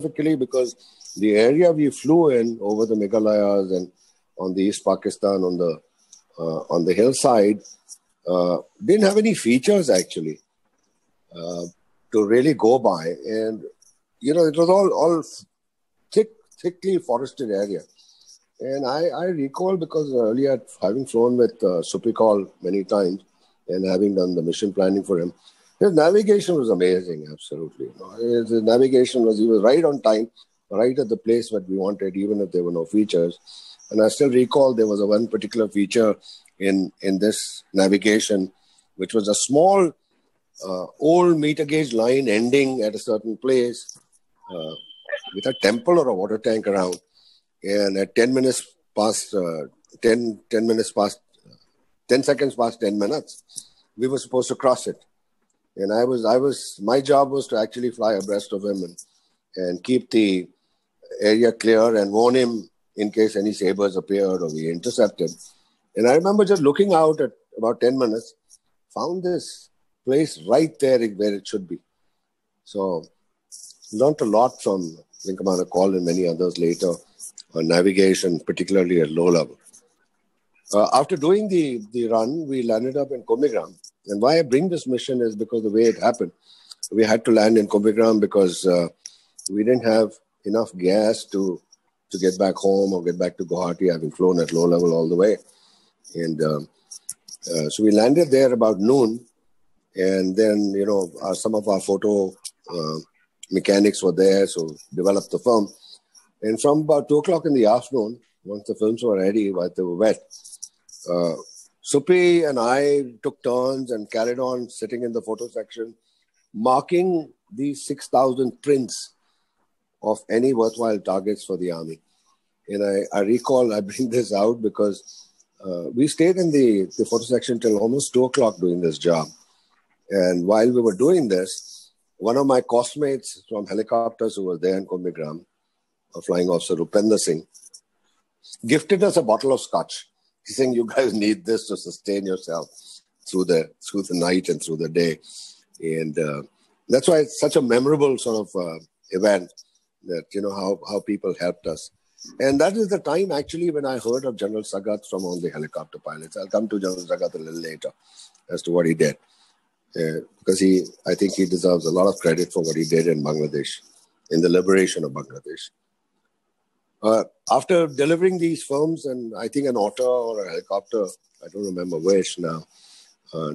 specifically because the area we flew in over the Meghalayas and on the East Pakistan on the hillside didn't have any features actually to really go by, and it was all thickly forested area. And I recall, because earlier, having flown with Supikol many times and having done the mission planning for him, his navigation was amazing, absolutely. His navigation he was right on time, right at the place that we wanted, even if there were no features. And I still recall there was one particular feature in this navigation, which was a small old meter gauge line ending at a certain place with a temple or a water tank around. And at 10 seconds past 10 minutes, we were supposed to cross it. And my job was to actually fly abreast of him and keep the area clear and warn him in case any sabers appeared or we intercepted. And I remember just looking out at about 10 minutes, found this place right there where it should be. So learned a lot from Wing Commander Kaul and many others later on navigation, particularly at low level. After doing the run, we landed up in Kumbhigram. And why I bring this mission is because the way it happened. We had to land in Kumbhigram because we didn't have enough gas to get back home or get back to Guwahati, having flown at low level all the way. And so we landed there about noon. And then, some of our photo mechanics were there, so developed the film. And from about 2 o'clock in the afternoon, once the films were ready, but they were wet, Supi and I took turns and carried on sitting in the photo section, marking these 6,000 prints of any worthwhile targets for the army. And I recall, I bring this out because we stayed in the photo section till almost 2 o'clock doing this job. And while we were doing this, one of my costmates from helicopters who was there in Kumbhigram, a flying officer, Rupender Singh, gifted us a bottle of scotch. He's saying, you guys need this to sustain yourself through the night and through the day. And that's why it's such a memorable sort of event that, how people helped us. And that is the time actually when I heard of General Sagat from all the helicopter pilots. I'll come to General Sagat a little later as to what he did. Because I think he deserves a lot of credit for what he did in Bangladesh, in the liberation of Bangladesh. After delivering these films, and I think an auto or a helicopter, I don't remember which now,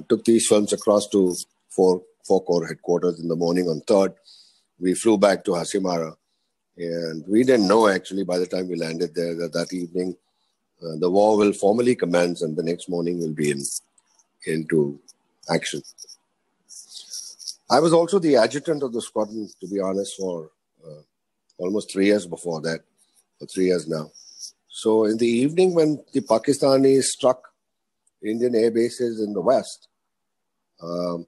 took these films across to 4 Corps headquarters in the morning on 3rd. We flew back to Hasimara, and we didn't know actually by the time we landed there that evening the war will formally commence, and the next morning we'll be into action. I was also the adjutant of the squadron, to be honest, for almost 3 years before that, for 3 years now. So in the evening when the Pakistanis struck Indian air bases in the west, and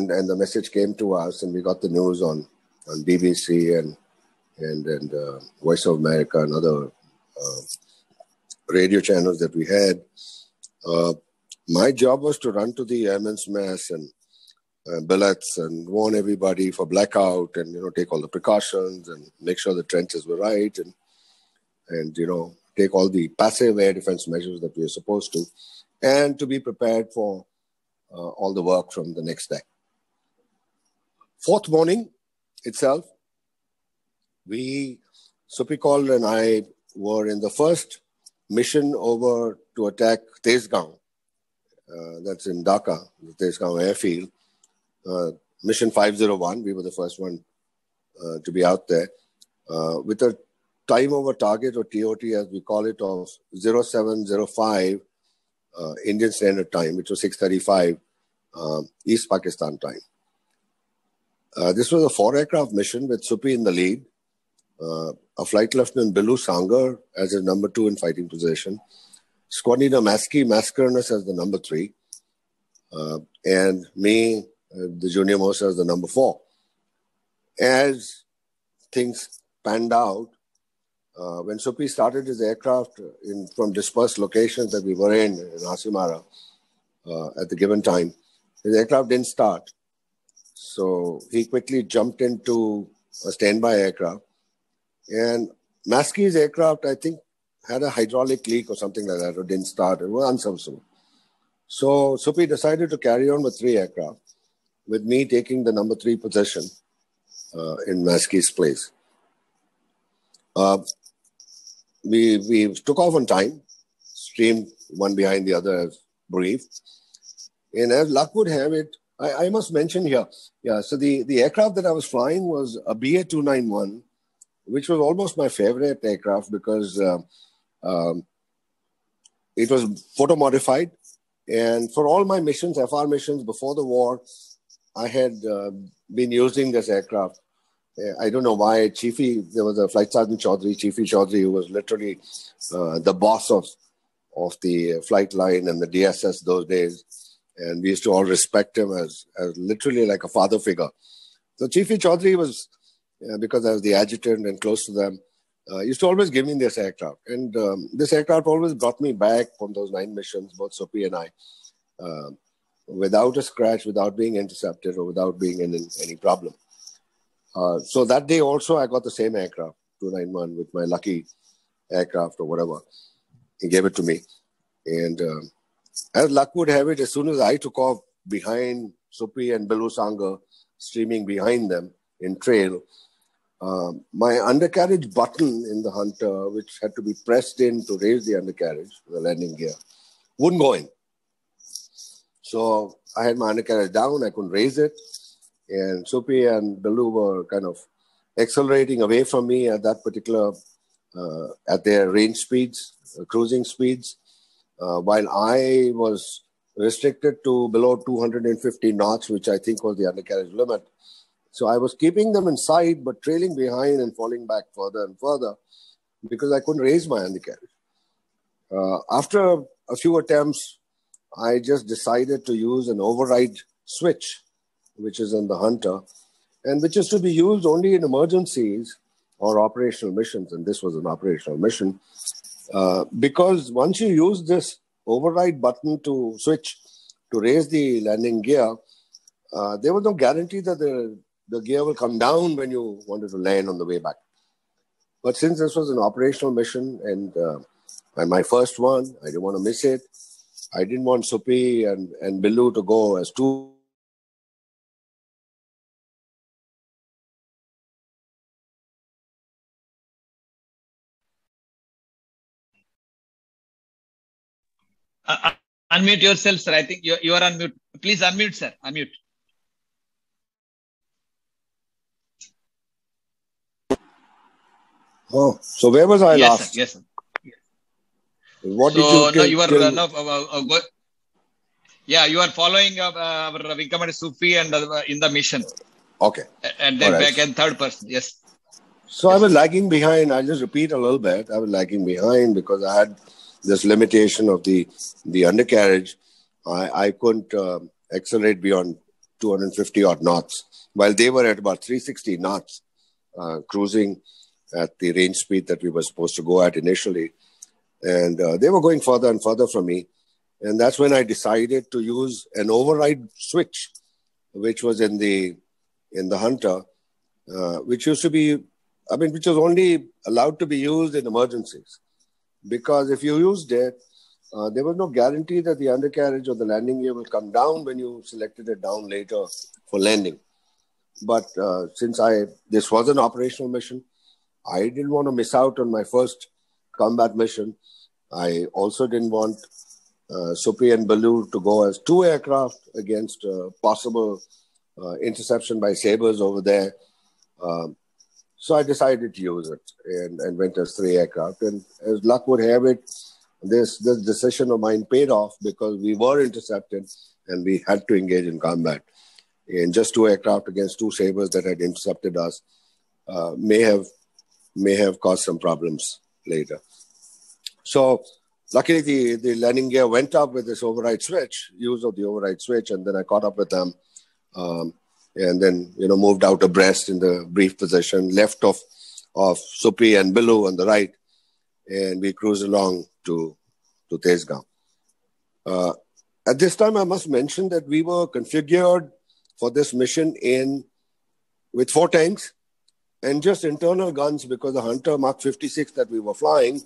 the message came to us, and we got the news on BBC and Voice of America and other radio channels that we had. My job was to run to the airmen's mess and billets and warn everybody for blackout and, take all the precautions and make sure the trenches were right and take all the passive air defense measures that we are supposed to, and to be prepared for all the work from the next day. 4th morning itself, Supikol and I were in the first mission over to attack Tezgaon. That's in Dhaka, the Tezgaon airfield. Mission 501, we were the first one to be out there with a time over target, or TOT as we call it, of 0705 Indian Standard Time, which was 6:35 East Pakistan time. This was a 4-aircraft mission with Supi in the lead, a Flight Lieutenant Bilu Sangar as his number 2 in fighting position, Squad Leader Mascarenhas as the number 3, and me, the junior most, as the number 4. As things panned out, when Supi started his aircraft from dispersed locations that we were in Hasimara at the given time, his aircraft didn't start. So he quickly jumped into a standby aircraft. And Maskey's aircraft, I think, had a hydraulic leak or something like that, or didn't start. It was unserviceable. So Supi decided to carry on with 3 aircraft, with me taking the number 3 position in Maskey's place. We took off on time, streamed one behind the other as briefed. And as luck would have it, I must mention here, so the aircraft that I was flying was a BA-291, which was almost my favorite aircraft because it was photo-modified. And for all my missions, FR missions before the war, I had been using this aircraft. I don't know why. There was a Flight Sergeant Chaudhry, Chiefy Chaudhry, who was literally the boss of the flight line and the DSS those days. And we used to all respect him as literally like a father figure. So Chiefy Chaudhry was, because I was the adjutant and close to them, used to always give me this aircraft. And this aircraft always brought me back from those 9 missions, both Supi and I, without a scratch, without being intercepted, or without being in any problem. So that day also, I got the same aircraft, 291, with my lucky aircraft or whatever. He gave it to me. And as luck would have it, as soon as I took off behind Supi and Billu Sanger, streaming behind them in trail, my undercarriage button in the Hunter, which had to be pressed in to raise the undercarriage, the landing gear, wouldn't go in. So I had my undercarriage down, I couldn't raise it. And Supi and Billu were kind of accelerating away from me at that particular, at their range speeds, cruising speeds, while I was restricted to below 250 knots, which I think was the undercarriage limit. So I was keeping them in sight, but trailing behind and falling back further and further because I couldn't raise my undercarriage. After a few attempts, I just decided to use an override switch, which is in the Hunter, and which is to be used only in emergencies or operational missions. And this was an operational mission. Because once you use this override button to switch to raise the landing gear, there was no guarantee that the gear will come down when you wanted to land on the way back. But since this was an operational mission and my first one, I didn't want to miss it. I didn't want Supi and Billu to go as two. Unmute yourself, sir. I think you are on mute. Please unmute, sir. Unmute. Oh, so where was I last? Sir. Yes, sir. What did you no, you are you are following our Wing Commander Supi and in the mission. Okay. And then back in third person. Yes. So yes. I was lagging behind. I'll just repeat a little bit. I was lagging behind because I had this limitation of the undercarriage. I couldn't accelerate beyond 250 odd knots, while they were at about 360 knots, cruising at the range speed that we were supposed to go at initially. And they were going further and further from me. And that's when I decided to use an override switch, which was in the Hunter, which used to be, which was only allowed to be used in emergencies. Because if you used it, there was no guarantee that the undercarriage or the landing gear will come down when you selected it down later for landing. But since this was an operational mission, I didn't want to miss out on my first combat mission. I also didn't want Supi and Billu to go as 2 aircraft against possible interception by sabers over there. So I decided to use it and went as 3 aircraft. And as luck would have it, this decision of mine paid off because we were intercepted and we had to engage in combat. And just 2 aircraft against 2 sabers that had intercepted us may have caused some problems later. So luckily the landing gear went up with this override switch, use of the override switch, and then I caught up with them. And then, moved out abreast in the brief position, left of Supi and Billu on the right, and we cruised along to Tezgaon. At this time, I must mention that we were configured for this mission with 4 tanks, and just internal guns, because the Hunter Mark 56 that we were flying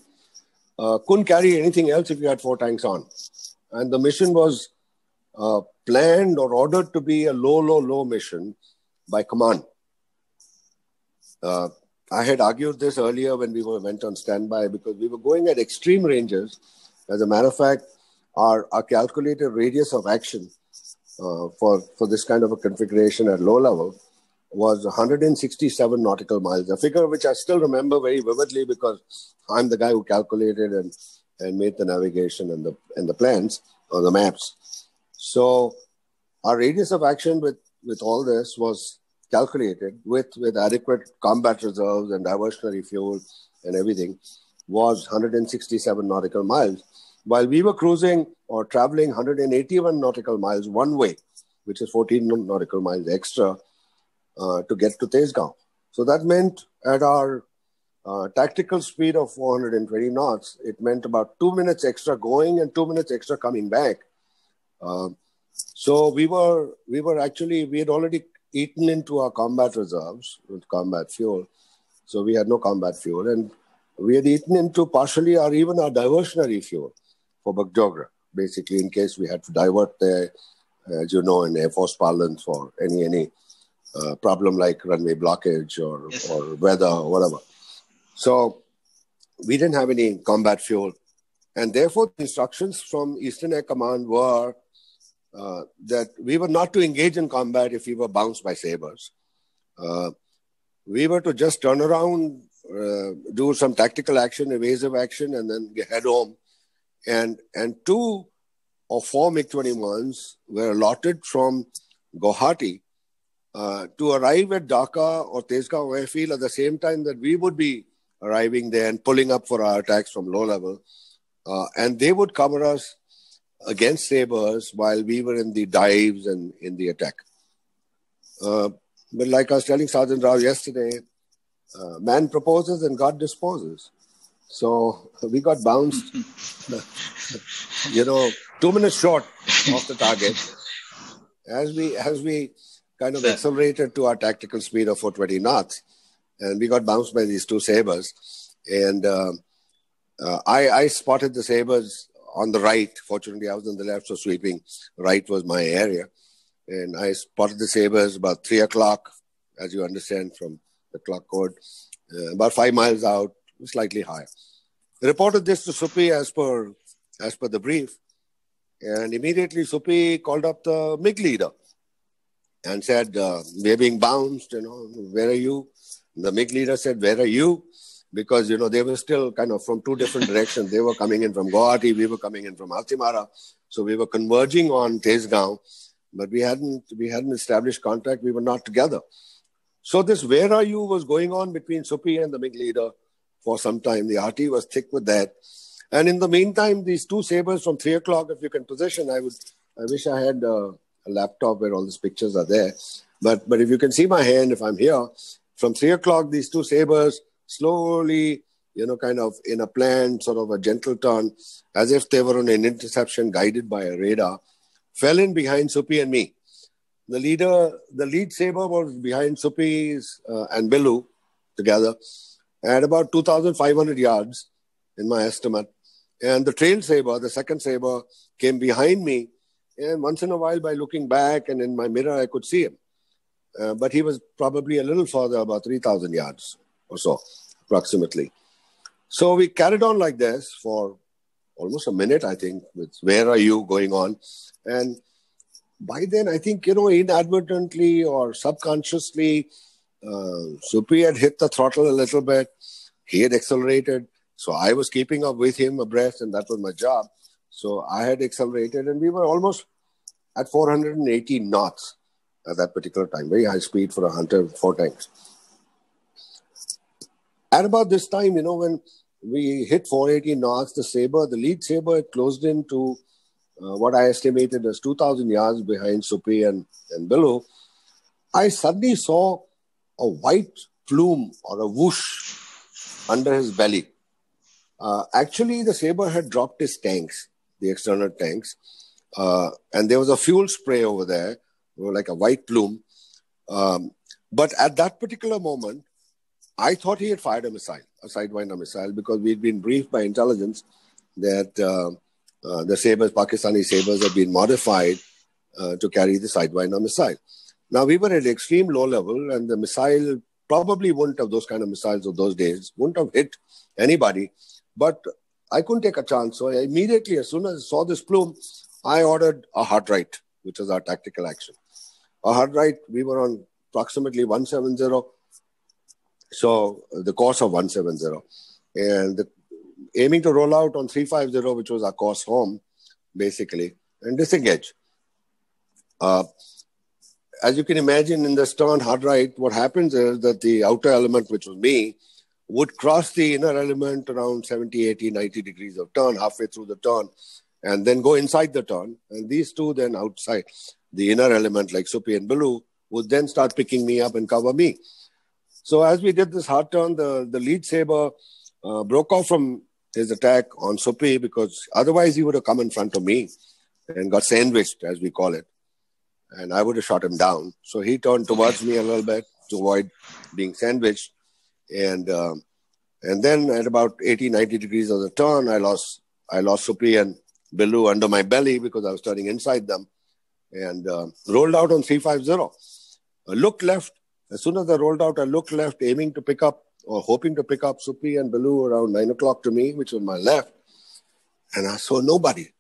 couldn't carry anything else if you had 4 tanks on. And the mission was planned or ordered to be a low mission by command. I had argued this earlier when we went on standby, because we were going at extreme ranges. As a matter of fact, our calculated radius of action for this kind of a configuration at low level was 167 nautical miles, a figure which I still remember very vividly because I'm the guy who calculated and made the navigation and the plans or the maps. So our radius of action with all this was calculated with adequate combat reserves and diversionary fuel and everything, was 167 nautical miles, while we were cruising or traveling 181 nautical miles one way, which is 14 nautical miles extra to get to Tezgaon. So that meant at our tactical speed of 420 knots, it meant about 2 minutes extra going and 2 minutes extra coming back. So we had already eaten into our combat reserves with combat fuel. So we had no combat fuel, and we had eaten into partially even our diversionary fuel for Bagdogra, basically in case we had to divert there, as you know, in Air Force parlance for any problem like runway blockage or weather or whatever. So we didn't have any combat fuel, and therefore the instructions from Eastern Air Command were that we were not to engage in combat if we were bounced by sabers. We were to just turn around, do some tactical action, evasive action, and then head home. And 2 or 4 MiG-21s were allotted from Guwahati to arrive at Dhaka or Tezgaon airfield at the same time that we would be arriving there and pulling up for our attacks from low level. And they would cover us against sabers while we were in the dives and in the attack. But like I was telling Sergeant Rao yesterday, man proposes and God disposes. So we got bounced, 2 minutes short of the target as we kind of accelerated to our tactical speed of 420 knots, and we got bounced by these 2 sabers. And I spotted the sabers on the right. Fortunately, I was on the left, so sweeping right was my area. And I spotted the sabers about 3 o'clock, as you understand from the clock code, about 5 miles out, slightly higher. I reported this to Supi as per the brief. And immediately Supi called up the MiG leader and said, we're being bounced, where are you? The MiG leader said, where are you? Because, they were still kind of from 2 different directions. They were coming in from Guwahati, we were coming in from Hatimara. So we were converging on Tezgaon, but we hadn't established contact. We were not together. So this where are you was going on between Supi and the MiG leader for some time. The RT was thick with that. And in the meantime, these 2 sabers from 3 o'clock, if you can position, I wish I had a laptop where all these pictures are there. But if you can see my hand, if I'm here, from 3 o'clock, these 2 sabers slowly, kind of in a planned sort of a gentle turn, as if they were on an interception guided by a radar, fell in behind Supi and me. The lead saber was behind Supi's and Bilu together at about 2,500 yards, in my estimate. And the trail saber, the second saber, came behind me. And once in a while, by looking back and in my mirror, I could see him. But he was probably a little further, about 3,000 yards or so, approximately. So we carried on like this for almost a minute, I think, with where are you going on. And by then, I think, inadvertently or subconsciously, Supi had hit the throttle a little bit. He had accelerated. So I was keeping up with him abreast, and that was my job. So I had accelerated, and we were almost at 480 knots at that particular time. Very high speed for a Hunter 4 tanks. At about this time, when we hit 480 knots, the lead saber had closed into what I estimated as 2,000 yards behind Supi and Bilu. I suddenly saw a white plume or a whoosh under his belly. Actually, the saber had dropped his tanks, the external tanks, and there was a fuel spray over there, like a white plume. But at that particular moment, I thought he had fired a missile, a Sidewinder missile, because we'd been briefed by intelligence that the sabers, Pakistani sabers, had been modified to carry the Sidewinder missile. Now, we were at extreme low level, and the missile probably wouldn't have, those kind of missiles of those days, wouldn't have hit anybody. But I couldn't take a chance. So I immediately, as soon as I saw this plume, I ordered a hard right, which was our tactical action. A hard right, we were on approximately 170. So the course of 170. And aiming to roll out on 350, which was our course home, basically, and disengage. As you can imagine, in the stern hard right, what happens is that the outer element, which was me, would cross the inner element around 70, 80, 90 degrees of turn, halfway through the turn, and then go inside the turn. And these two then outside, the inner element, like Suppi and Billu, would then start picking me up and cover me. So as we did this hard turn, the lead saber broke off from his attack on Suppi, because otherwise he would have come in front of me and got sandwiched, as we call it. And I would have shot him down. So he turned towards me a little bit to avoid being sandwiched. And then at about 80, 90 degrees of the turn, I lost Suppi and Billu under my belly, because I was turning inside them, and rolled out on 350. I looked left. As soon as I rolled out, I looked left, aiming to pick up, or hoping to pick up Suppi and Billu around 9 o'clock to me, which was my left. And I saw nobody.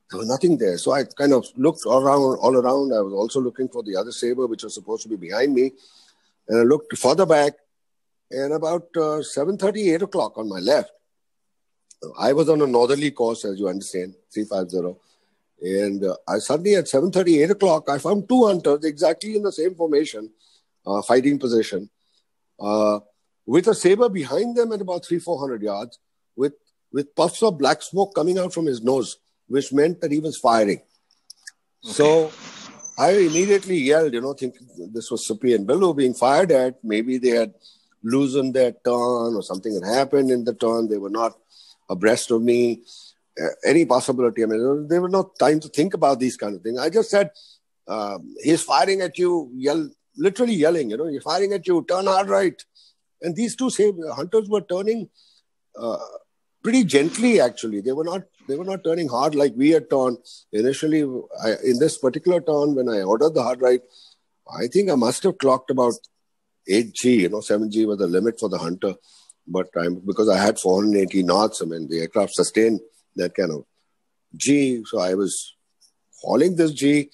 There was nothing there. So I kind of looked all around. I was also looking for the other saber, which was supposed to be behind me. And I looked further back, and about 7:30, 8 o'clock on my left, I was on a northerly course, as you understand, 350. And I suddenly, at 7:30, 8 o'clock, I found two hunters exactly in the same formation, fighting position, with a saber behind them at about 300-400 yards, with puffs of black smoke coming out from his nose, which meant that he was firing. Okay. So I immediately yelled, thinking this was Suppi and Billu being fired at. Maybe they had loosened their turn, or something had happened in the turn. They were not abreast of me. Any possibility. I mean, there was no time to think about these kind of things. I just said, he's firing at you, literally yelling, he's firing at you, turn hard right. And these two hunters were turning pretty gently, actually. They were not turning hard like we had turned. Initially, in this particular turn, when I ordered the hard right, I think I must have clocked about 8G, 7G was the limit for the hunter. But because I had 480 knots, I mean, the aircraft sustained that kind of G. So I was hauling this G,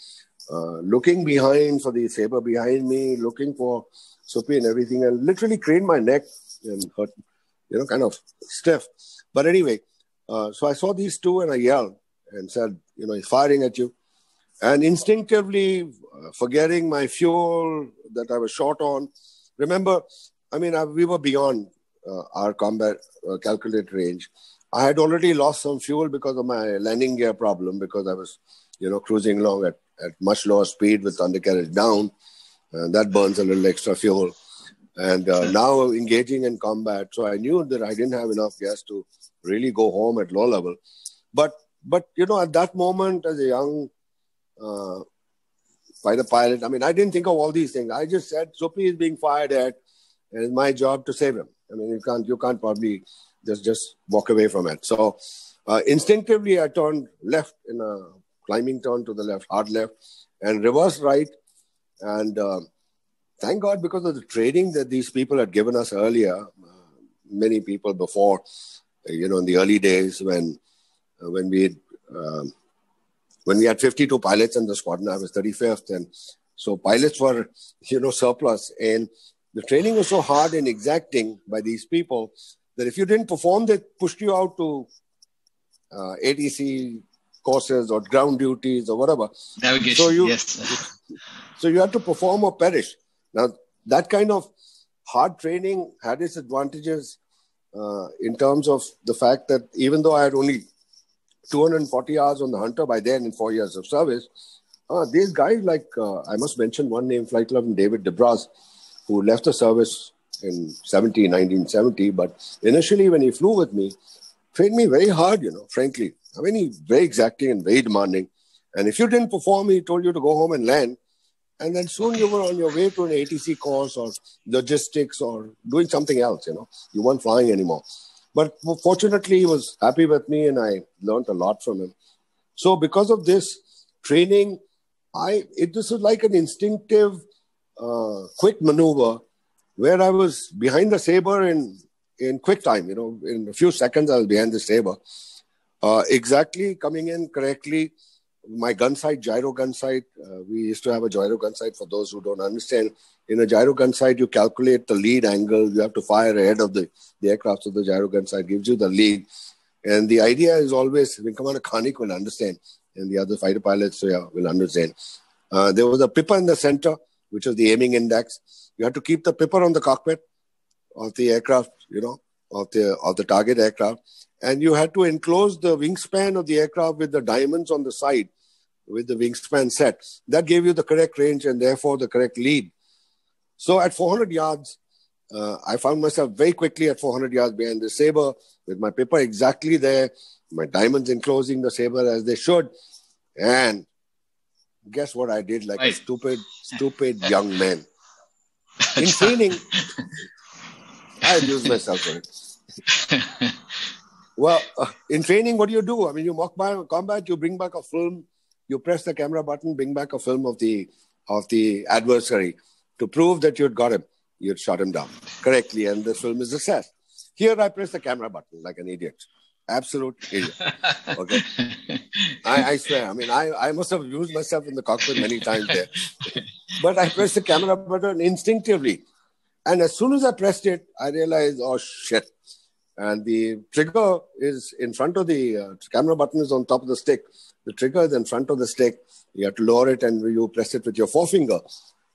looking behind for the saber behind me, looking for Suppi and everything, and literally craned my neck and hurt, kind of stiff. But anyway, so I saw these two and I yelled and said, he's firing at you. And instinctively, forgetting my fuel that I was short on, remember, we were beyond our combat calculated range. I had already lost some fuel because of my landing gear problem, because I was, cruising along at much lower speed with undercarriage down. And that burns a little extra fuel. And now engaging in combat. So I knew that I didn't have enough gas to really go home at low level. But at that moment, as a young fighter pilot, I didn't think of all these things. I just said, Suppi is being fired at, and it's my job to save him. You can't probably just walk away from it. So instinctively, I turned left in a climbing turn to the left, hard left, and reversed right. And thank God, because of the training that these people had given us earlier, many people before, in the early days when we had 52 pilots in the squadron, I was 35th, and so pilots were, surplus. And the training was so hard and exacting by these people that if you didn't perform, they pushed you out to ATC courses or ground duties or whatever. Navigation, yes. So you had to perform or perish. Now, that kind of hard training had its advantages in terms of the fact that even though I had only 240 hours on the Hunter by then in 4 years of service, these guys like, I must mention one name, Flight Lieutenant David DeBras, who left the service in 1970. But initially when he flew with me, trained me very hard, frankly. He's very exacting and very demanding. And if you didn't perform, he told you to go home and land. And then soon you were on your way to an ATC course or logistics or doing something else, You weren't flying anymore. But fortunately, he was happy with me and I learned a lot from him. So because of this training, this was like an instinctive, quick maneuver where I was behind the saber in quick time, in a few seconds I was behind the saber. Exactly coming in correctly. My gun sight, gyro gun sight, we used to have a gyro gun sight for those who don't understand. In a gyro gun sight, you calculate the lead angle. You have to fire ahead of the aircraft, so the gyro gun sight gives you the lead. And the idea is always, Wing Commander Karnik will understand, and the other fighter pilots will understand. There was a pipper in the center, which was the aiming index. You had to keep the pipper on the cockpit of the aircraft, of the target aircraft. And you had to enclose the wingspan of the aircraft with the diamonds on the side, with the wingspan set. That gave you the correct range and therefore the correct lead. So at 400 yards, I found myself very quickly at 400 yards behind the saber with my pipper exactly there, my diamonds enclosing the saber as they should. And guess what I did like a stupid young man. In training, I abused myself for it. Well, in training, what do? I mean, you mock by combat, you bring back a film, you press the camera button, bring back a film of the adversary to prove that you'd got him. You'd shot him down correctly, and the film is a success. Here, I press the camera button like an idiot. Absolute idiot. Okay? I swear. I mean, I must have used myself in the cockpit many times there. But I pressed the camera button instinctively. And as soon as I pressed it, I realized, oh, shit. And the trigger is in front of the camera button is on top of the stick. The trigger is in front of the stick. You have to lower it and you press it with your forefinger.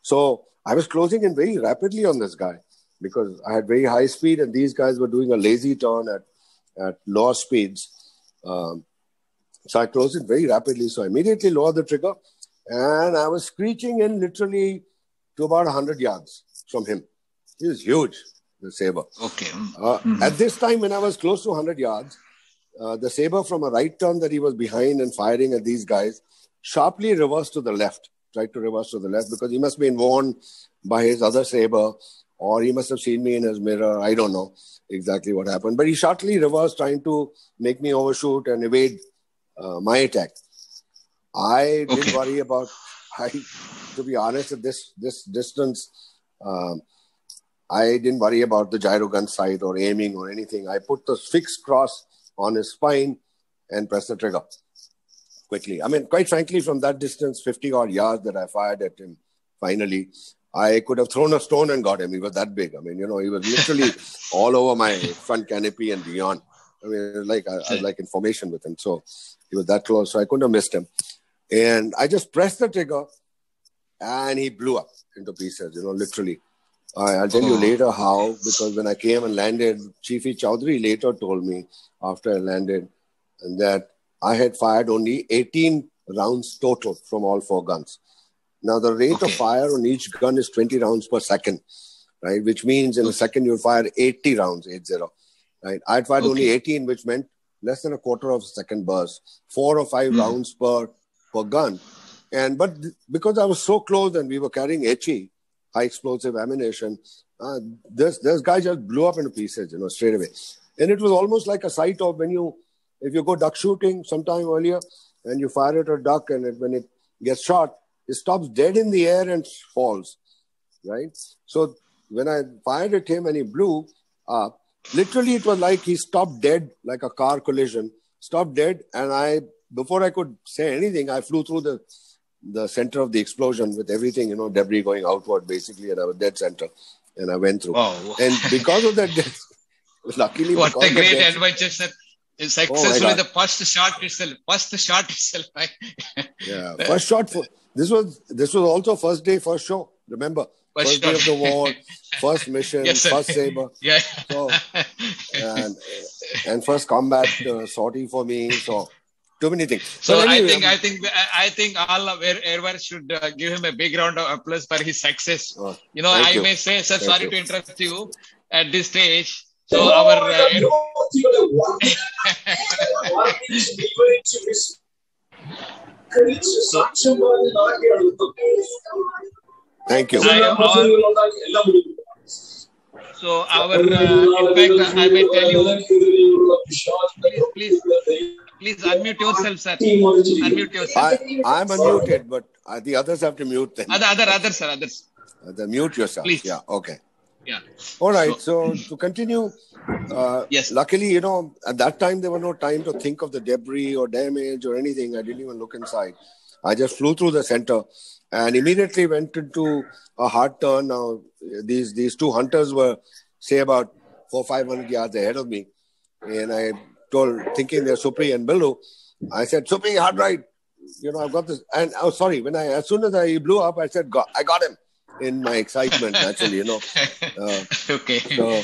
So I was closing in very rapidly on this guy because I had very high speed and these guys were doing a lazy turn at lower speeds. So I closed it very rapidly. So I immediately lowered the trigger and I was screeching in literally to about 100 yards from him. He was huge. The saber. Okay. At this time, when I was close to 100 yards, the saber from a right turn that he was behind and firing at these guys sharply reversed to the left, tried to reverse to the left because he must have been warned by his other saber or he must have seen me in his mirror. I don't know exactly what happened, but he sharply reversed trying to make me overshoot and evade my attack. I didn't worry about, to be honest, at this distance, I didn't worry about the gyro gun sight or aiming or anything. I put the fixed cross on his spine and pressed the trigger quickly. I mean, quite frankly, from that distance, 50-odd yards that I fired at him, finally, I could have thrown a stone and got him. He was that big. I mean, he was literally all over my front canopy and beyond. I mean, I was like in formation with him. So he was that close. So I couldn't have missed him. And I just pressed the trigger and he blew up into pieces, literally. I'll tell you later how, because when I came and landed, Chief E. Chowdhury later told me after I landed that I had fired only 18 rounds total from all 4 guns. Now, the rate of fire on each gun is 20 rounds per second, right? Which means in a second you'll fire 80 rounds, 80, right? I'd fired only 18, which meant less than a quarter of a second burst, 4 or 5 rounds per gun. But because I was so close and we were carrying HE, high explosive ammunition, this guy just blew up into pieces, straight away. And it was almost like a sight of if you go duck shooting sometime earlier and you fire at a duck and when it gets shot, it stops dead in the air and falls, right? So when I fired at him and he blew up, literally it was like he stopped dead, like a car collision, stopped dead. And before I could say anything, I flew through the center of the explosion with everything, debris going outward basically, and I was dead center, and I went through. Wow. And because of that, luckily, what a great adventure, sir! It's successfully the first shot itself, right? Yeah, first shot. This was also first day, first show. Remember, first day of the war, first mission, yes, first saber. Yeah. So, and first combat sortie for me. So. Too many things. So anyway, I think all everyone should give him a big round of applause for his success. I may say, sir, sorry to interrupt you at this stage. So Thank you. So in fact, I may tell you, please unmute yourself, sir. Unmute yourself. I'm unmuted, but the others have to mute them. Others, sir. Mute yourself. Please. Yeah, okay. Yeah. All right, so to continue, yes. Luckily, at that time, there was no time to think of the debris or damage or anything. I didn't even look inside. I just flew through the center and immediately went into a hard turn. Now, these two hunters were, say, about 400-500 yards ahead of me. And I thinking they're Supri and Billu, I said, Supri, hard right. I've got this. And sorry, as soon as I blew up, I said, I got him. In my excitement, actually, Okay. So,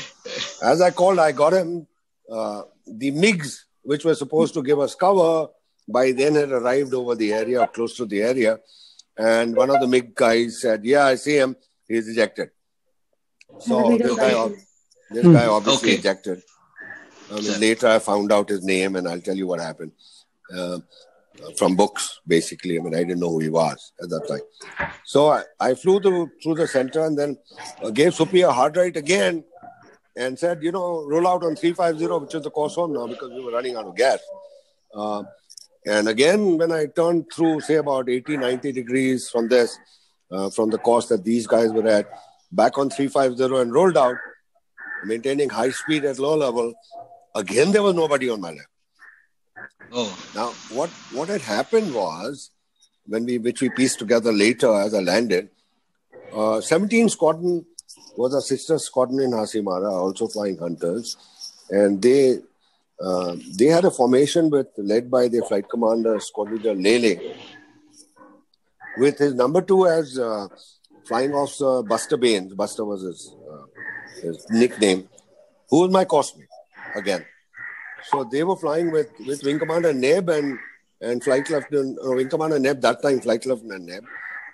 as I called, I got him. The MiGs, which were supposed to give us cover, by then had arrived over the area, or close to the area. And one of the MiG guys said, yeah, I see him. He's ejected. So this guy obviously ejected. Later I found out his name and I'll tell you what happened. From books, basically. I didn't know who he was at that time. So I flew through the center and then gave Supri a hard right again and said, roll out on 350, which is the course home now because we were running out of gas. And again, when I turned through, say, about 80, 90 degrees from the course that these guys were at, back on 350 and rolled out, maintaining high speed at low level, again, there was nobody on my left. Oh. Now, what had happened was, which we pieced together later as I landed, 17 Squadron was a sister squadron in Hasimara, also flying hunters, and they had a formation led by their flight commander, Squadron Leader Lele, with his number 2 as flying officer Buster Baines. Buster was his nickname, who was my course mate again. So they were flying with Wing Commander Neb and Flight Lieutenant, Wing Commander Neb, that time Flight Lieutenant Neb,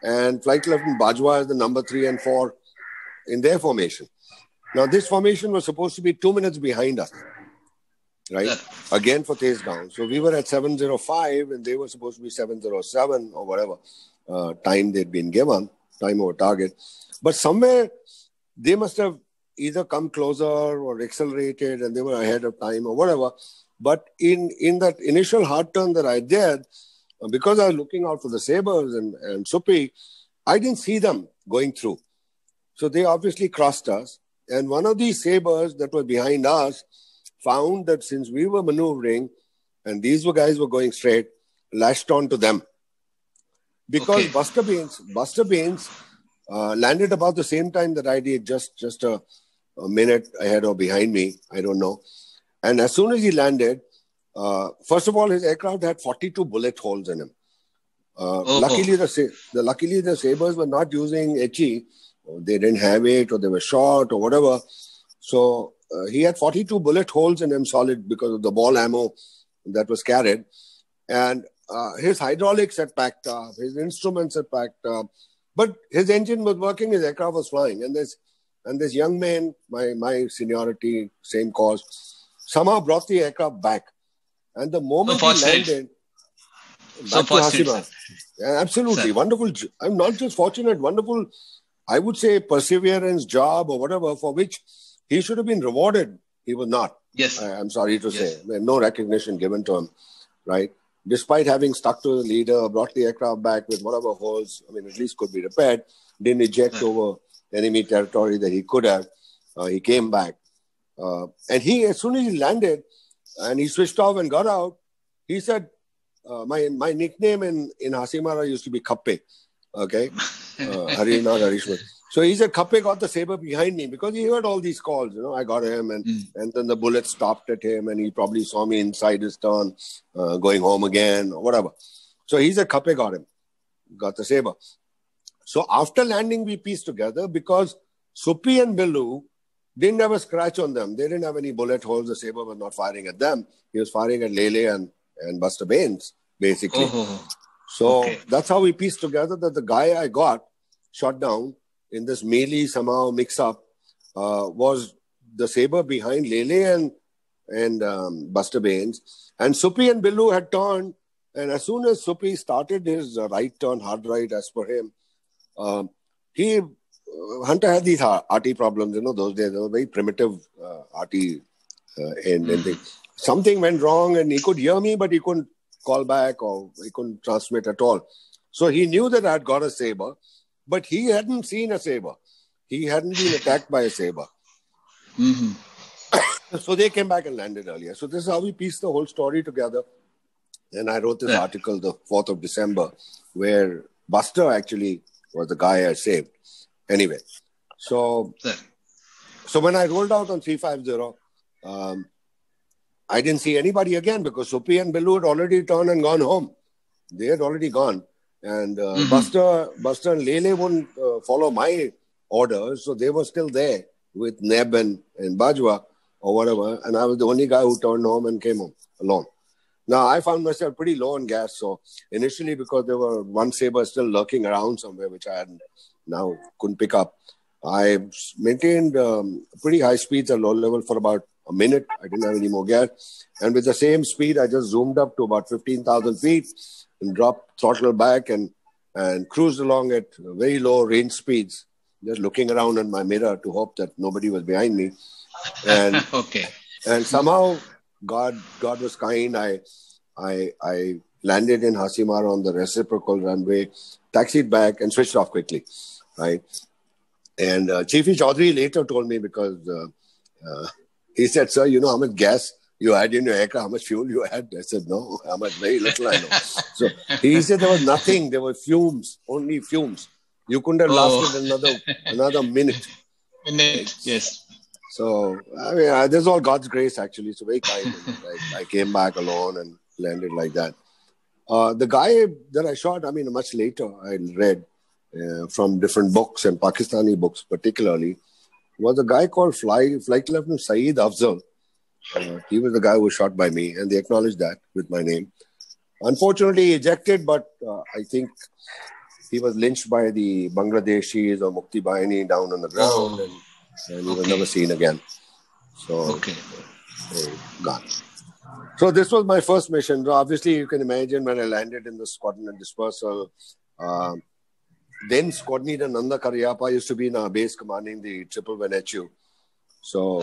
and Flight Lieutenant Bajwa as the number 3 and 4 in their formation. Now, this formation was supposed to be 2 minutes behind us, right? Again for Tezgaon. So we were at 7:05 and they were supposed to be 7:07 or whatever time they'd been given, time over target. But somewhere they must have either come closer or accelerated and they were ahead of time or whatever. But in that initial hard turn that I did, because I was looking out for the Sabres and Supri, I didn't see them going through. So they obviously crossed us. And one of these Sabres that were behind us found that since we were maneuvering and these guys were going straight, lashed on to them. Because Buster Baines landed about the same time that I did, just a minute ahead or behind me, I don't know. And as soon as he landed, first of all, his aircraft had 42 bullet holes in him. Luckily, the Sabres were not using HE. They didn't have it or they were short or whatever. So he had 42 bullet holes in him solid because of the ball ammo that was carried. And his hydraulics had packed up, his instruments had packed up. But his engine was working, his aircraft was flying. And this young man, my seniority, same cause, somehow brought the aircraft back. And the moment he landed, back to Hasimara. Yeah, absolutely. Wonderful. I'm not just fortunate, wonderful, I would say, perseverance, job or whatever, for which he should have been rewarded. He was not. Yes. I'm sorry to say. No recognition given to him, right? Despite having stuck to the leader, brought the aircraft back with whatever holes, at least could be repaired, didn't eject over enemy territory that he could have. He came back. And as soon as he landed and he switched off and got out, he said, my nickname in Hasimara used to be Kappe. Okay? Harishwar. So he said, Kappe got the Sabre behind me because he heard all these calls. I got him and then the bullet stopped at him and he probably saw me inside his turn, going home again or whatever. So he said, Kappe got him, got the Sabre. So after landing, we pieced together because Supri and Billu didn't have a scratch on them. They didn't have any bullet holes. The Sabre was not firing at them. He was firing at Lele and Buster Baines, basically. So that's how we pieced together that the guy I got shot down in this melee somehow mix-up was the Sabre behind Lele and Buster Baines. And Supri and Billu had turned And as soon as Supi started his right turn, hard right, as per him, Hunter had these RT problems. Those days they were very primitive RT and something went wrong, and he could hear me, but he couldn't call back or he couldn't transmit at all. So he knew that I had got a saber, but he hadn't seen a saber. He hadn't been attacked by a saber. So they came back and landed earlier. So this is how we pieced the whole story together. And I wrote this article the 4th of December, where Buster actually was the guy I saved. Anyway, so when I rolled out on 350, I didn't see anybody again because Supi and Billu had already turned and gone home. They had already gone. And Buster and Lele wouldn't follow my orders, so they were still there with Neb and Bajwa or whatever. And I was the only guy who turned home and came home alone. Now, I found myself pretty low on gas. So initially, because there were one saber still lurking around somewhere, which I couldn't pick up, I maintained pretty high speeds at low level for about a minute. I didn't have any more gas. And with the same speed, I just zoomed up to about 15,000 feet and dropped throttle back and cruised along at very low range speeds, just looking around in my mirror to hope that nobody was behind me. And and somehow God was kind. I landed in Hasimar on the reciprocal runway, taxied back and switched off quickly. Right. And Chiefy Chaudhary later told me because he said, "Sir, you know how much gas you had in your aircraft, how much fuel you had?" I said, "No, how much? Very little, I know." So he said there was nothing. There were fumes, only fumes. You couldn't have lasted another minute. Yes. So, I mean, this is all God's grace, actually. So very kind. I came back alone and landed like that. The guy that I shot, I mean, much later, I read from different books and Pakistani books particularly, was a guy called Flight Lieutenant Saeed Afzal. He was the guy who was shot by me, and they acknowledged that with my name. Unfortunately, he ejected, but I think he was lynched by the Bangladeshis or Mukti Bahini down on the ground, and he was never seen again. So, gone. So this was my first mission. So obviously, you can imagine when I landed in the Squadron and Dispersal, then Squad Leader Nanda Karyappa used to be in our base commanding the 111 HU. So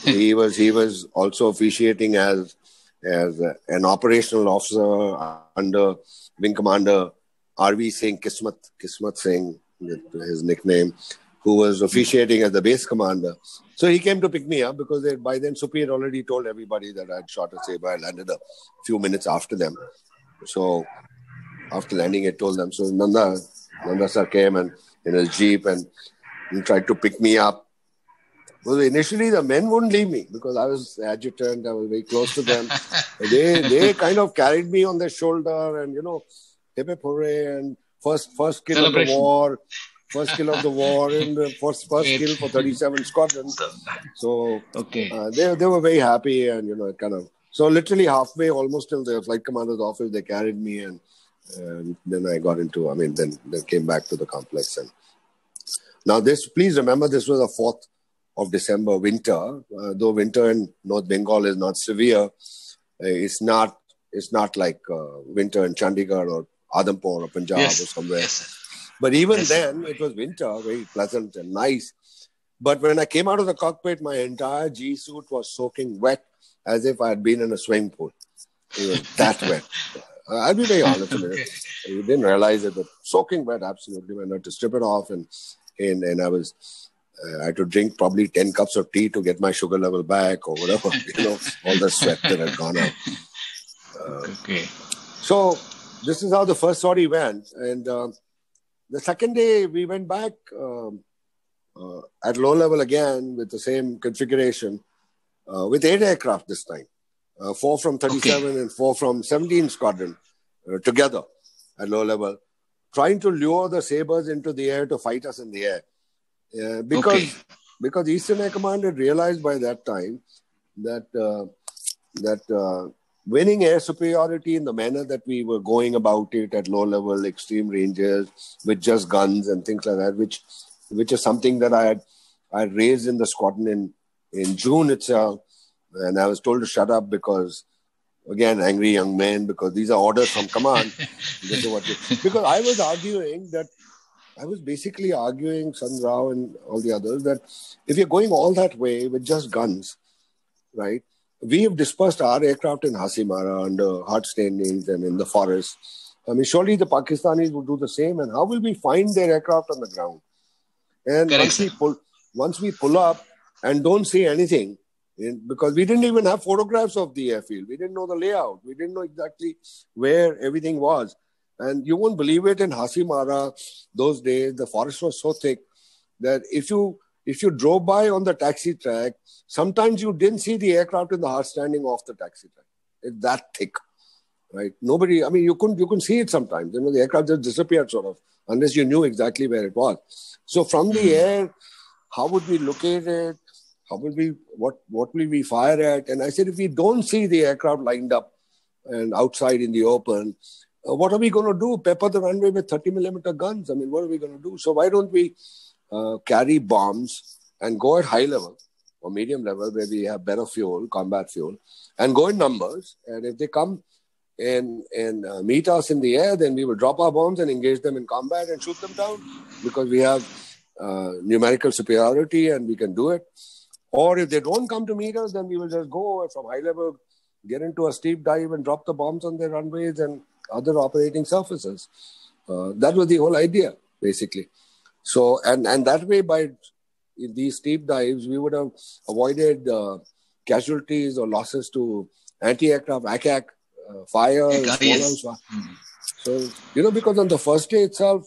he was also officiating as an operational officer under Wing Commander R.V. Singh, Kismat Singh, his nickname, who was officiating as the base commander. So he came to pick me up because by then Supi had already told everybody that I'd shot a saber. I landed a few minutes after them. So after landing, I told them. So Nanda sir came and in his jeep and he tried to pick me up. Well, initially the men wouldn't leave me because I was adjutant. I was very close to them. They kind of carried me on their shoulder and hip hip hooray and first kill of the war. First kill of the war and the first kill for 37 squadrons. So they were very happy and kind of. So literally halfway, almost till the flight commander's office, they carried me and then I got into. Then came back to the complex. And now please remember, this was the 4th of December, winter. Though winter in North Bengal is not severe, it's not like winter in Chandigarh or Adampur or Punjab or somewhere. Yes. But even then, it was winter, very pleasant and nice. But when I came out of the cockpit, my entire G-suit was soaking wet as if I had been in a swimming pool. It was that wet. I'll be very honest with you. You didn't realize it, but soaking wet, absolutely. I had to strip it off and I had to drink probably 10 cups of tea to get my sugar level back or whatever, all the sweat that had gone out. So this is how the first sortie went. And the second day, we went back at low level again with the same configuration with 8 aircraft this time. 4 from 37 and 4 from 17 Squadron together at low level, trying to lure the Sabres into the air to fight us in the air. Because Eastern Air Command had realized by that time that winning air superiority in the manner that we were going about it at low level, extreme ranges, with just guns and things like that, which is something that I raised in the squadron in June itself. And I was told to shut up because again, angry young men, because these are orders from command. Because I was basically arguing, Sun Rao and all the others, that if you're going all that way with just guns, right? We have dispersed our aircraft in Hasimara under hard standings and in the forest. I mean, surely the Pakistanis would do the same. And how will we find their aircraft on the ground? And once we pull up and don't see anything, because we didn't even have photographs of the airfield. We didn't know the layout. We didn't know exactly where everything was. And you won't believe it, in Hasimara, those days, the forest was so thick that if you drove by on the taxi track, sometimes you didn't see the aircraft in the hard standing off the taxi track. It's that thick, right? Nobody, I mean, you couldn't see it sometimes. The aircraft just disappeared sort of, unless you knew exactly where it was. So from the air, how would we locate it? What will we fire at? And I said, if we don't see the aircraft lined up and outside in the open, what are we going to do? Pepper the runway with 30mm guns? I mean, what are we going to do? So why don't we carry bombs and go at high level or medium level where we have better fuel, combat fuel, and go in numbers. And if they come and meet us in the air, then we will drop our bombs and engage them in combat and shoot them down, because we have numerical superiority and we can do it. Or if they don't come to meet us, then we will just go from high level, get into a steep dive and drop the bombs on their runways and other operating surfaces. That was the whole idea, basically. So, and that way, by these steep dives, we would have avoided casualties or losses to anti-aircraft, ACAC, fire, yes. So, because on the first day itself,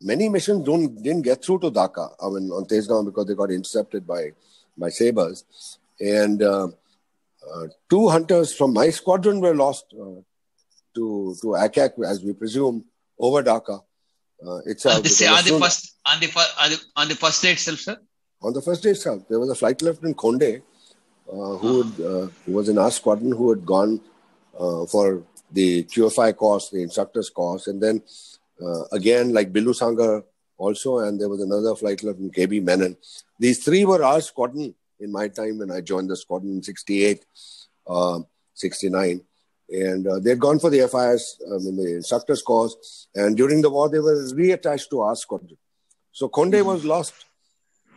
many missions didn't get through to Dhaka, I mean, on Tezgaon, because they got intercepted by sabers. And 2 hunters from my squadron were lost to ACAC, as we presume, over Dhaka itself. On the first day itself, sir? On the first day itself, there was a Flight Lieutenant Konde, who was in our squadron, who had gone for the QFI course, the instructor's course, and then again, like Bilu Sangar also, and there was another Flight Lieutenant KB Menon. These 3 were our squadron in my time when I joined the squadron in 68, 69. And they'd gone for the FIS, the instructor's course. And during the war, they were reattached to our squadron. So Konde was lost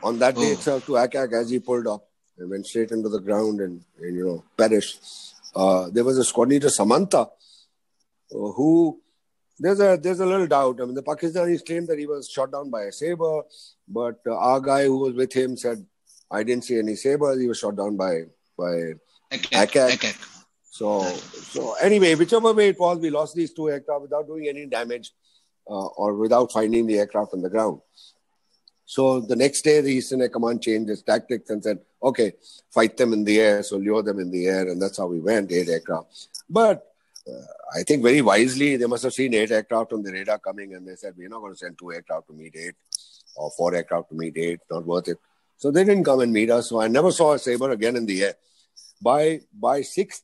on that day itself to ACAC as he pulled up and went straight into the ground and perished. There was a squad leader, Samantha, who... There's a little doubt. I mean, the Pakistanis claimed that he was shot down by a saber, but our guy who was with him said, I didn't see any sabers. He was shot down by ACAC. So anyway, whichever way it was, we lost these 2 aircraft without doing any damage or without finding the aircraft on the ground. So the next day, the Eastern Air Command changed its tactics and said, okay, fight them in the air, so lure them in the air. And that's how we went, 8 aircraft. But I think very wisely, they must have seen 8 aircraft on the radar coming, and they said, we're not going to send 2 aircraft to meet 8 or 4 aircraft to meet 8, not worth it. So they didn't come and meet us. So I never saw a saber again in the air. By 5th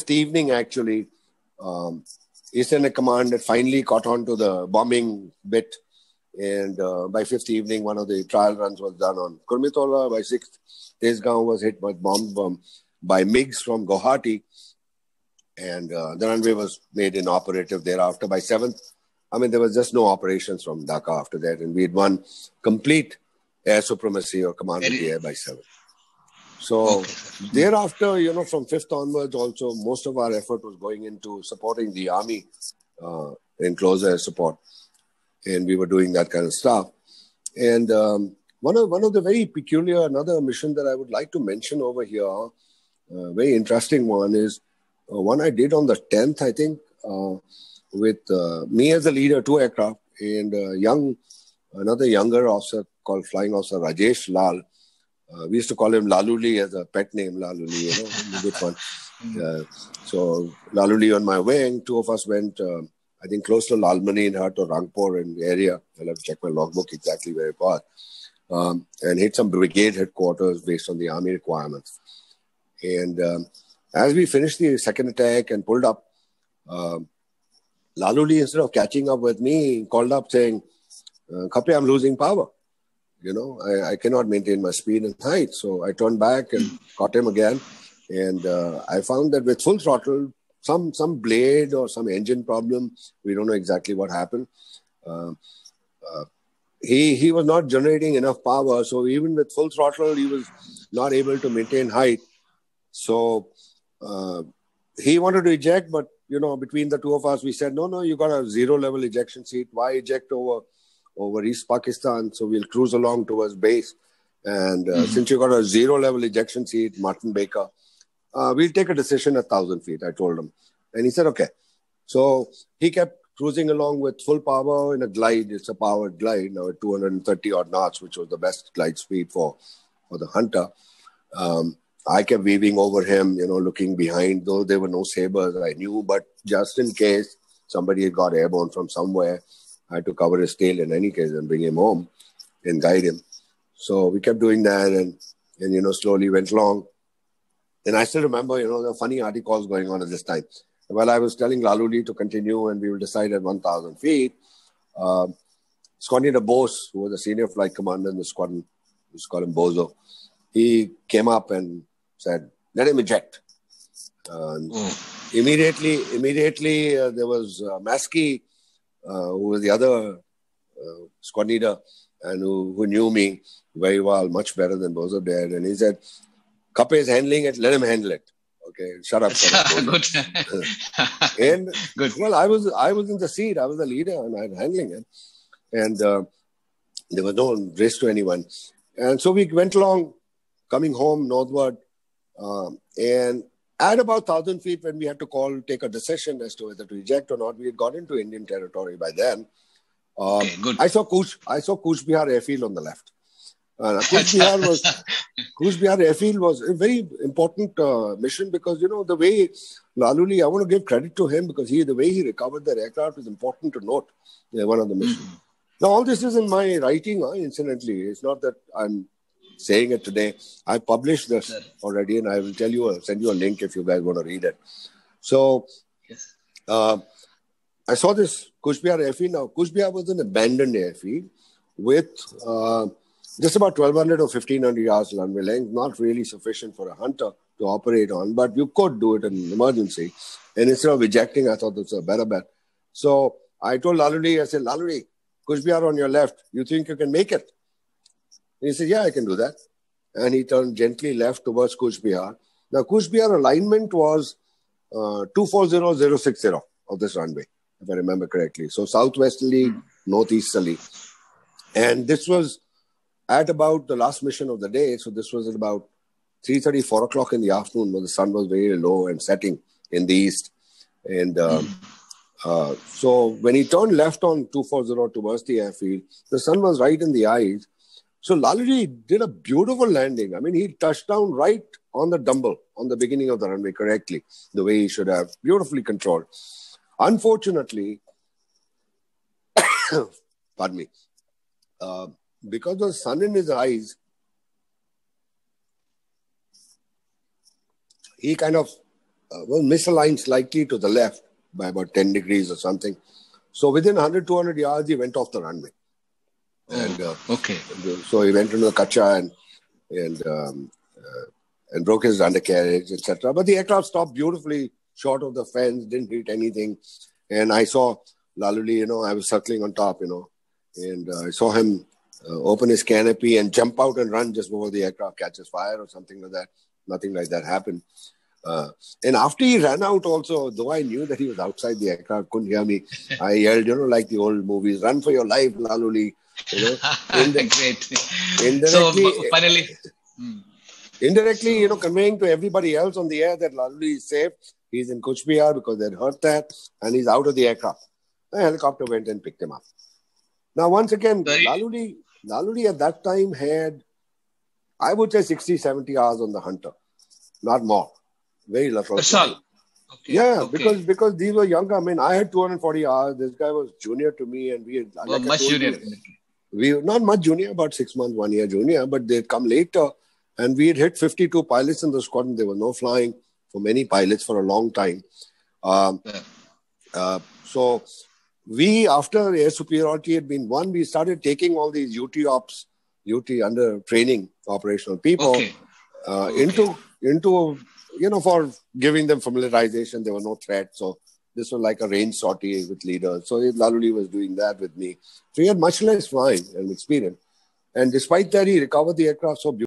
evening, actually, Eastern Air Command had finally caught on to the bombing bit. And by 5th evening, one of the trial runs was done on Kurmitola. By 6th, Tezgaon was hit by bomb by MiGs from Guwahati. And the runway was made inoperative thereafter. By 7th, there was just no operations from Dhaka after that. And we had won complete air supremacy or command of the air by 7th. So thereafter, from 5th onwards also, most of our effort was going into supporting the army in close air support. And we were doing that kind of stuff. And one of the very peculiar, another mission that I would like to mention over here, a very interesting one, is one I did on the 10th, I think, with me as a leader, 2 aircraft, and another younger officer called Flying Officer Rajesh Lal. We used to call him Laluli as a pet name, Laluli, good fun. So Laluli on my wing, 2 of us went, I think, close to Lalmani in Hut or Rangpur in the area. I'll have to check my logbook exactly where it was. And hit some brigade headquarters based on the army requirements. And as we finished the second attack and pulled up, Laluli, instead of catching up with me, called up saying, Khape, I'm losing power. I cannot maintain my speed and height. So I turned back and caught him again. And I found that with full throttle, some blade or some engine problem, we don't know exactly what happened. He was not generating enough power. So even with full throttle, he was not able to maintain height. So he wanted to eject, but, between the two of us, we said, no, you got a 0 level ejection seat. Why eject over East Pakistan? So we'll cruise along towards base. And since you got a 0 level ejection seat, Martin Baker, we'll take a decision at 1,000 feet, I told him. And he said, okay. So he kept cruising along with full power in a glide. It's a powered glide now at 230 odd knots, which was the best glide speed for the Hunter. I kept weaving over him, looking behind, though there were no sabers, I knew, but just in case somebody had got airborne from somewhere, I had to cover his tail in any case and bring him home and guide him. So we kept doing that and slowly went along. And I still remember, there were funny articles going on at this time. While I was telling Laluli to continue and we will decide at 1,000 feet, Squadron Bose, who was the senior flight commander in the squadron, we used to call him Bozo, he came up and said, let him eject. Immediately there was Maskey, who was the other squad leader and who knew me very well, much better than Bozo did. And he said, Kappe is handling it, let him handle it. Okay, shut up. Good. And good. Well, I was in the seat. I was the leader and I was handling it. And there was no risk to anyone. And so we went along, coming home northward. And at about 1,000 feet, when we had to take a decision as to whether to eject or not, we had got into Indian territory by then. Okay, good. I saw Cooch Behar Airfield on the left. Cooch Behar Airfield was a very important mission because, the way Laluli, I want to give credit to him because the way he recovered that aircraft is important to note. One of the missions. Now, all this is in my writing, incidentally. It's not that I'm saying it today. I published this already and I will send you a link if you guys want to read it. So, yes. I saw this Cooch Behar Airfield. Now, Cooch Behar was an abandoned airfield with just about 1,200 or 1,500 yards runway length, not really sufficient for a Hunter to operate on, but you could do it in an emergency. And instead of ejecting, I thought this was a better bet. So I told Laluli, I said, Laluli, Cooch Behar on your left, you think you can make it? And he said, yeah, I can do that. And he turned gently left towards Cooch Behar. Now, Cooch Behar alignment was 240060 of this runway, if I remember correctly. So southwesterly, northeasterly. And this was at about the last mission of the day. So this was at about 3:30, 4 o'clock in the afternoon when the sun was very low and setting in the east. And so when he turned left on 240 towards the airfield, the sun was right in the eyes. So Laluli did a beautiful landing. I mean, he touched down right on the dumbbell on the beginning of the runway correctly, the way he should have, beautifully controlled. Unfortunately, pardon me, because of the sun in his eyes, he kind of was misaligned slightly to the left by about 10 degrees or something. So within 100, 200 yards, he went off the runway. And okay. So he went into the Kacha and broke his undercarriage, etc. But the aircraft stopped beautifully short of the fence, didn't hit anything. And I saw Laluli, I was circling on top, and I saw him open his canopy and jump out and run just before the aircraft catches fire or something like that. Nothing like that happened. And after he ran out also, though I knew that he was outside the aircraft, couldn't hear me, I yelled, like the old movies, run for your life, Laluli. Great. Indirectly, conveying to everybody else on the air that Laluli is safe. He's in Cooch Behar because they'd heard that, and he's out of the aircraft. The helicopter went and picked him up. Now, once again, Laluli at that time had, I would say, 60, 70 hours on the Hunter. Not more. Very little. That's all. Okay. Yeah, okay. Because these were younger. I mean, I had 240 hours. This guy was junior to me, and we had much junior. We were not much junior, about 6 months, 1 year junior, but they'd come later, and we had hit 52 pilots in the squadron. There was no flying for many pilots for a long time. So we, after air superiority had been won, we started taking all these UT ops UT under training operational people into for giving them familiarization. There were no threats, so this was like a range sortie with leaders. So Laluli was doing that with me. So he had much less flying and experience, and despite that, he recovered the aircraft so beautifully.